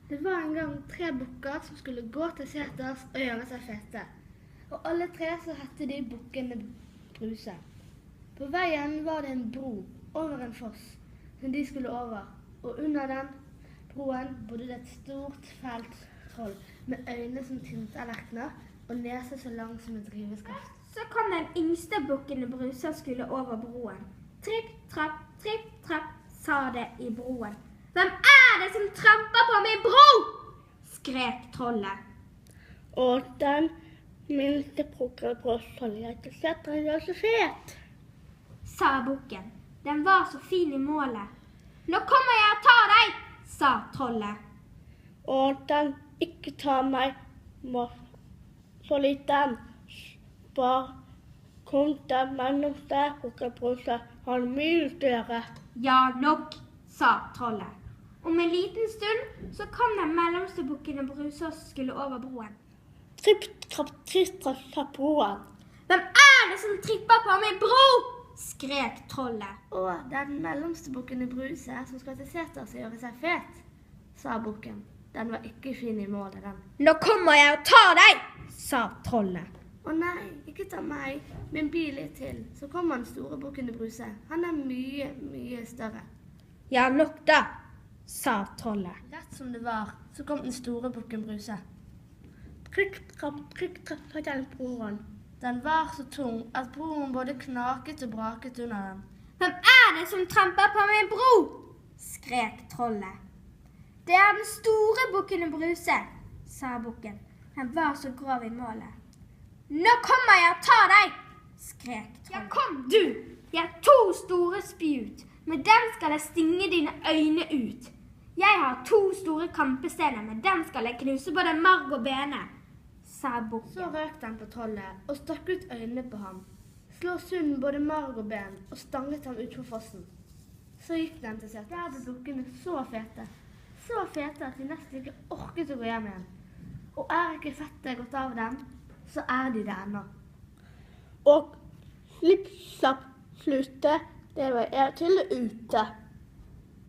Det var en gang 3 bukker som skulle gå til seters og gjøre seg fete. Og alle 3 så hette de Bukkene Bruse. På veien var det en bro over en foss som de skulle over. Og under den broen bodde det et stort, fælt troll med øyne som tintallerkener og nese så lang som et riveskaft. Så kom den yngste Bukkene Bruse og skulle over broen. Tripp, trapp, sa det i broen. Hvem er det som tramper på min bro? Skrek trollet. Og den minste Bukken Bruse, jeg setter den gjør så fet, sa bukken. Den var så fin i målet. Nå kommer jeg og tar deg, sa trollet. Og den ikke tar meg, må så liten, bare kom den mellomste Bukken Bruse, han mye større. Ja, nok, sa trollet. Om en liten stund så kom den mellomste Bukkene Bruse og skulle over broen. Tripp, trapp, sa broen. Hvem er det som tripper på min bro? Skrek trollet. Og det er den mellomste Bukkene Bruse som skal til seters og gjøre seg fet, sa bukken. Den var ikke fin i målet, den. Nå kommer jeg og tar deg, sa trollet. Å nei, ikke ta meg, men bli litt til, så kommer den store Bukkene Bruse. Han er mye, mye større. Ja, nok da, sa trollet. Rett som det var, så kom den store Bukken Bruse. Trykk, trapp, sa den broen. Den var så tung at broen både knaket og braket under den. Hvem er det som tramper på min bro? Skrek trollet. Det er den store Bukkene Bruse, sa bukken. Han var så grov i målet. Nå kommer jeg og tar deg, skrek trollet. Ja, kom du! Jeg har 2 store spjut. Med dem skal jeg stinge dine øyne ut. Jeg har 2 store kampestener, med dem skal jeg knuse både marg og bene, sa bukken. Så røk den på trollet og stakk ut øynene på ham. Slå sund både marg og ben og stanget ham ut på fossen. Så gikk den til seters. Der ble bukkene så fete at de nesten ikke orket å gå hjem igjen. Og er ikke fettet gått av dem, så er de det ennå. Og slipp, slapp, slutte, det var jeg til ute.